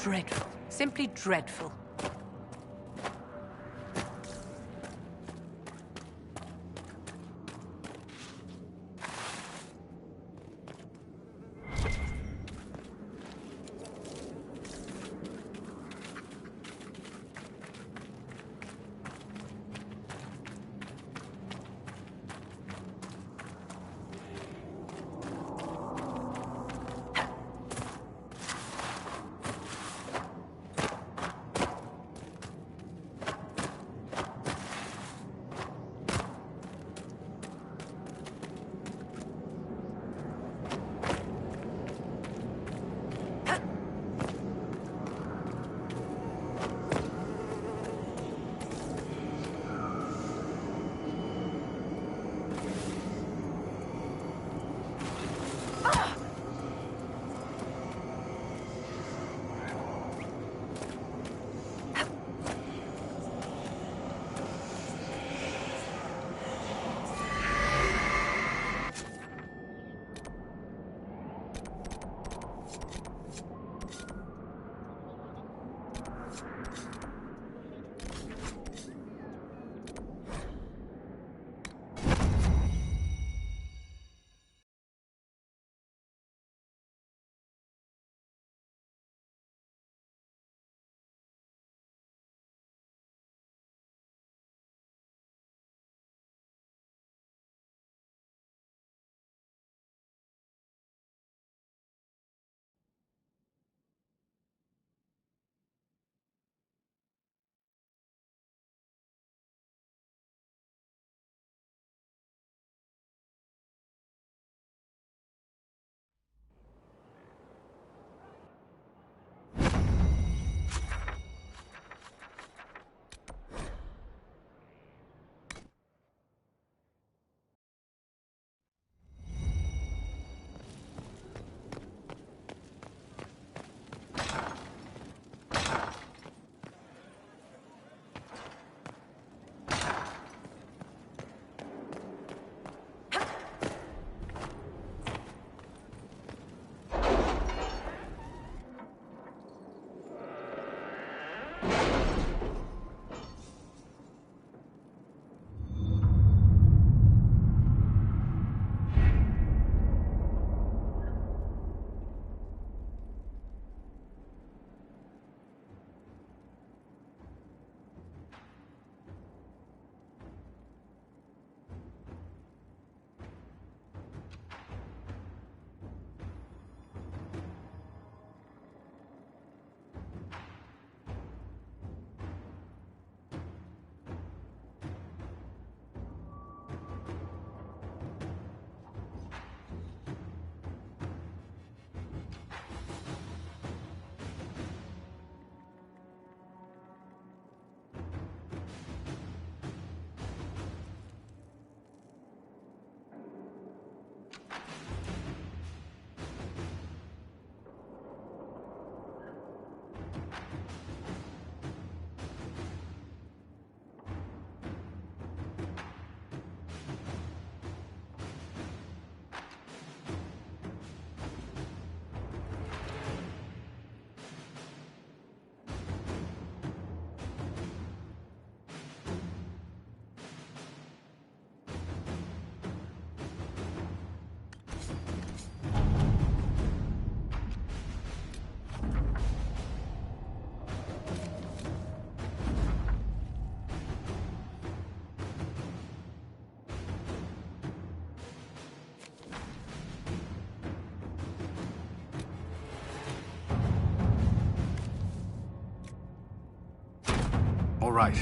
Dreadful. Simply dreadful. All right.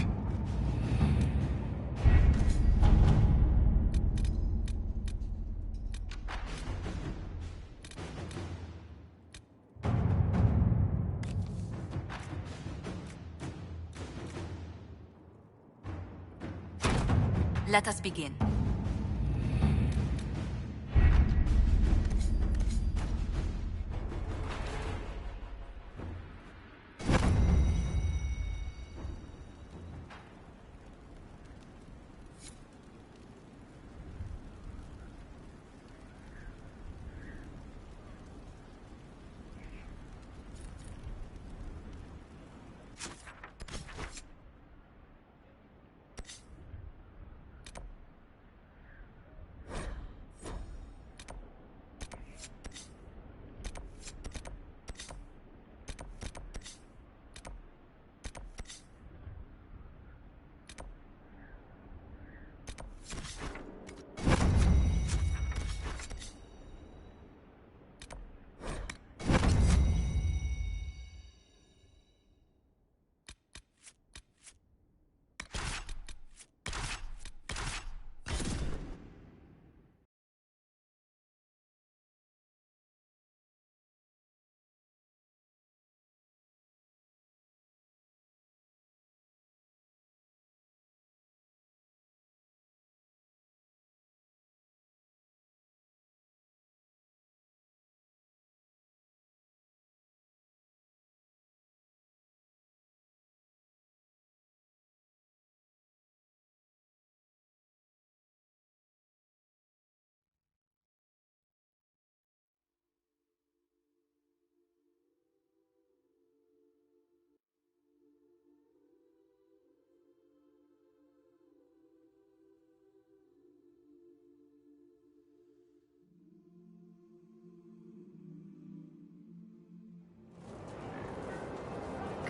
Let us begin.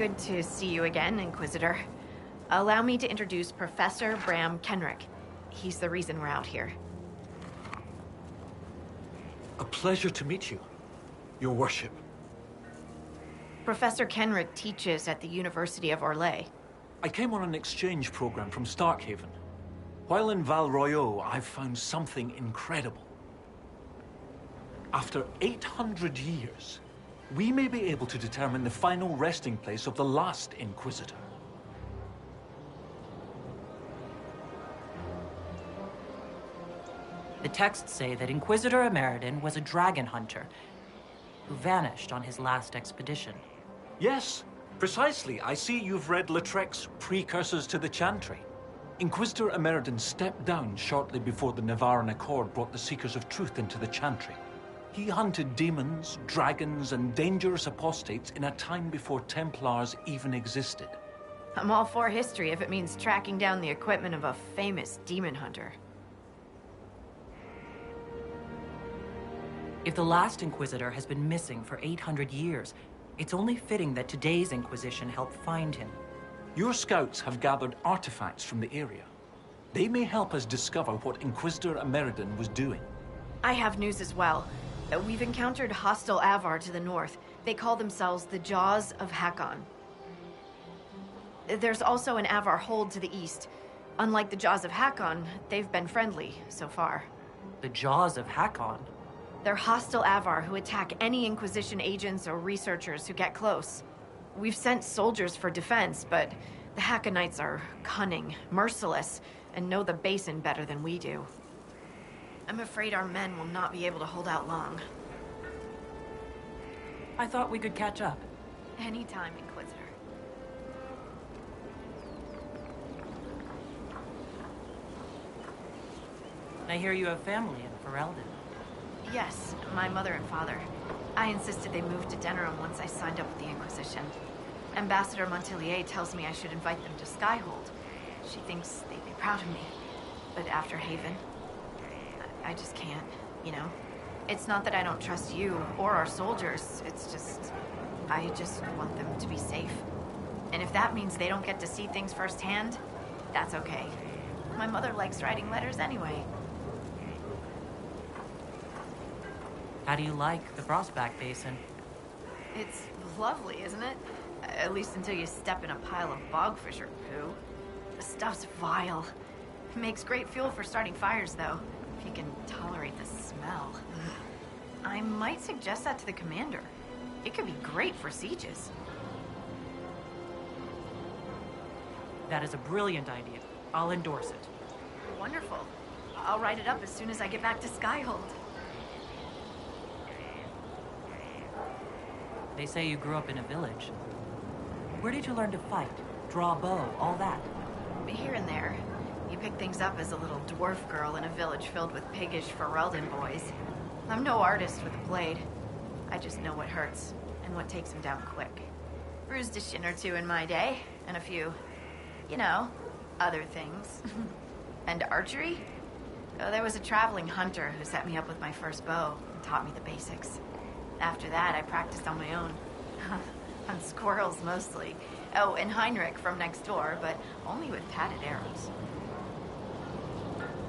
Good to see you again, Inquisitor. Allow me to introduce Professor Bram Kenrick. He's the reason we're out here. A pleasure to meet you, Your Worship. Professor Kenrick teaches at the University of Orlais. I came on an exchange program from Starkhaven. While in Val Royeaux, I've found something incredible. After 800 years, we may be able to determine the final resting place of the last Inquisitor. The texts say that Inquisitor Emeridin was a dragon hunter who vanished on his last expedition. Yes, precisely. I see you've read Lautrec's Precursors to the Chantry. Inquisitor Emeridin stepped down shortly before the Nevarran Accord brought the Seekers of Truth into the Chantry. He hunted demons, dragons, and dangerous apostates in a time before Templars even existed. I'm all for history if it means tracking down the equipment of a famous demon hunter. If the last Inquisitor has been missing for 800 years, it's only fitting that today's Inquisition help find him. Your scouts have gathered artifacts from the area. They may help us discover what Inquisitor Emeridin was doing. I have news as well. We've encountered hostile Avar to the north. They call themselves the Jaws of Hakon. There's also an Avar hold to the east. Unlike the Jaws of Hakon, they've been friendly so far. The Jaws of Hakon? They're hostile Avar who attack any Inquisition agents or researchers who get close. We've sent soldiers for defense, but the Hakonites are cunning, merciless, and know the Basin better than we do. I'm afraid our men will not be able to hold out long. I thought we could catch up. Anytime, Inquisitor. I hear you have family in Ferelden. Yes, my mother and father. I insisted they move to Denerim once I signed up with the Inquisition. Ambassador Montilier tells me I should invite them to Skyhold. She thinks they'd be proud of me. But after Haven, I just can't, you know? It's not that I don't trust you or our soldiers. It's just, I just want them to be safe. And if that means they don't get to see things firsthand, that's okay. My mother likes writing letters anyway. How do you like the Frostback Basin? It's lovely, isn't it? At least until you step in a pile of bogfisher poo. The stuff's vile. Makes great fuel for starting fires, though, if you can tolerate the smell. I might suggest that to the commander. It could be great for sieges. That is a brilliant idea. I'll endorse it. Wonderful. I'll write it up as soon as I get back to Skyhold. They say you grew up in a village. Where did you learn to fight, draw a bow, all that? Here and there. You pick things up as a little dwarf girl in a village filled with piggish Ferelden boys. I'm no artist with a blade. I just know what hurts, and what takes him down quick. Bruised a shin or two in my day, and a few, you know, other things. And archery? Oh, there was a traveling hunter who set me up with my first bow and taught me the basics. After that, I practiced on my own. On squirrels, mostly. Oh, and Heinrich from next door, but only with padded arrows.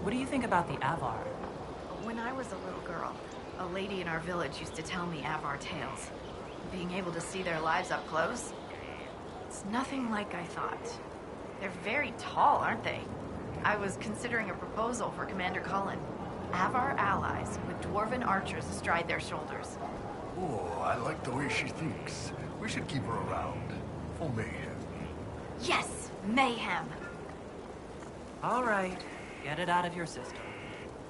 What do you think about the Avar? When I was a little girl, a lady in our village used to tell me Avar tales. Being able to see their lives up close, it's nothing like I thought. They're very tall, aren't they? I was considering a proposal for Commander Cullen. Avar allies with dwarven archers astride their shoulders. Oh, I like the way she thinks. We should keep her around. For mayhem. Yes, mayhem. All right, get it out of your system.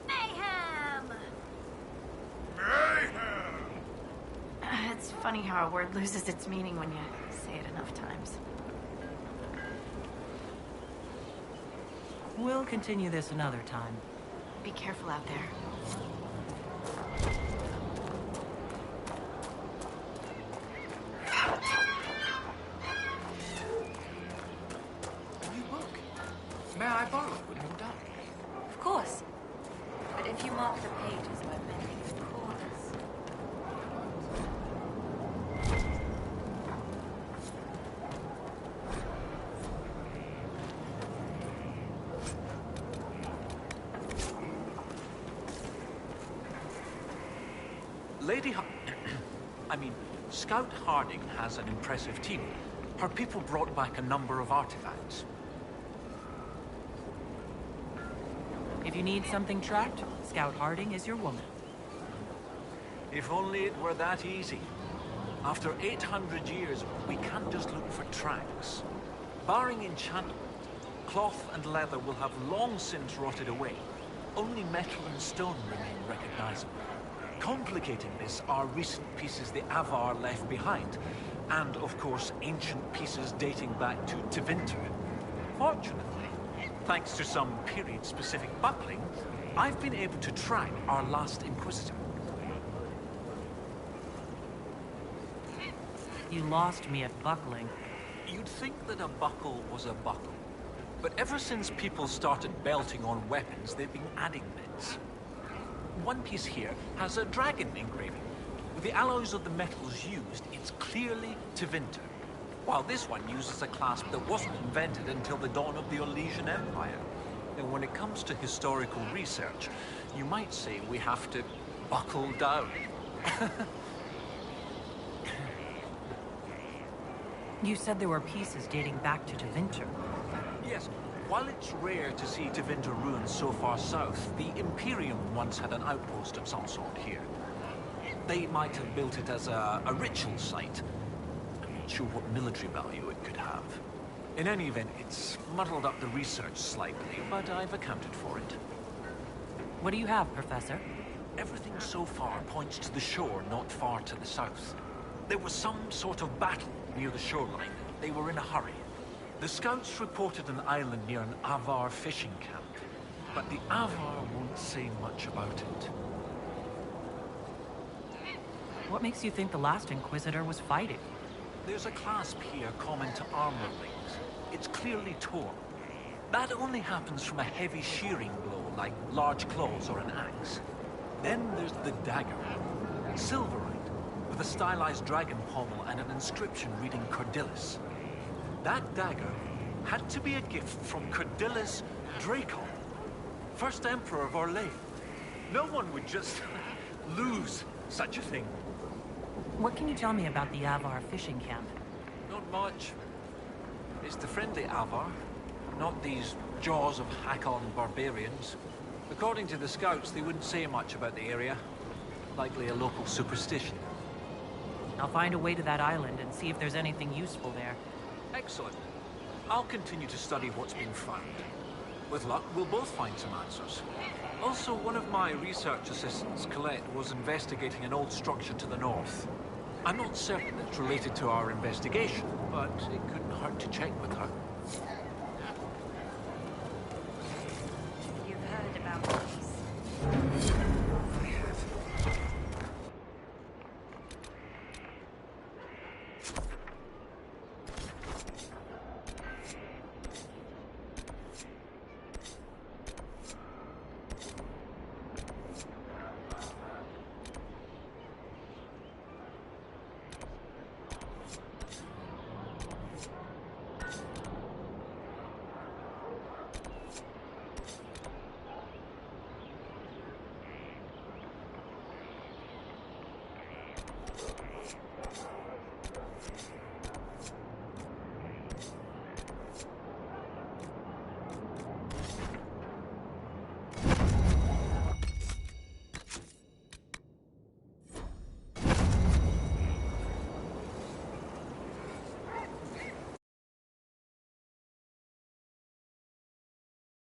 Mayhem! Mayhem! It's funny how a word loses its meaning when you say it enough times. We'll continue this another time. Be careful out there. A new book. May I borrow it when you're done? Of course. But if you mark the pages by mending the corners. Lady I mean, Scout Harding has an impressive team. Her people brought back a number of artifacts. If you need something tracked, Scout Harding is your woman. If only it were that easy. After 800 years, we can't just look for tracks. Barring enchantment, cloth and leather will have long since rotted away. Only metal and stone remain recognizable. Complicating this are recent pieces the Avar left behind, and of course ancient pieces dating back to Tevinter. Fortunately, thanks to some period-specific buckling, I've been able to track our last Inquisitor. You lost me at buckling. You'd think that a buckle was a buckle. But ever since people started belting on weapons, they've been adding bits. One piece here has a dragon engraving. With the alloys of the metals used, it's clearly Tevinter. While this one uses a clasp that wasn't invented until the dawn of the Orlesian Empire. And when it comes to historical research, you might say we have to buckle down. You said there were pieces dating back to Tevinter. Yes, while it's rare to see Tevinter ruins so far south, the Imperium once had an outpost of some sort here. They might have built it as a ritual site. I'm not sure what military value it could have. In any event, it's muddled up the research slightly, but I've accounted for it. What do you have, Professor? Everything so far points to the shore not far to the south. There was some sort of battle near the shoreline. They were in a hurry. The scouts reported an island near an Avar fishing camp, but the Avar won't say much about it. What makes you think the last Inquisitor was fighting? There's a clasp here common to armor rings. It's clearly torn. That only happens from a heavy shearing blow, like large claws or an axe. Then there's the dagger, silverite, with a stylized dragon pommel and an inscription reading Cordilis. That dagger had to be a gift from Cordilis Dracon, first Emperor of Orlais. No one would just lose such a thing. What can you tell me about the Avar fishing camp? Not much. It's the friendly Avar, not these jaws of Hakon barbarians. According to the scouts, they wouldn't say much about the area. Likely a local superstition. I'll find a way to that island and see if there's anything useful there. Excellent. I'll continue to study what's been found. With luck, we'll both find some answers. Also, one of my research assistants, Colette, was investigating an old structure to the north. I'm not certain it's related to our investigation, but it couldn't hurt to check with her.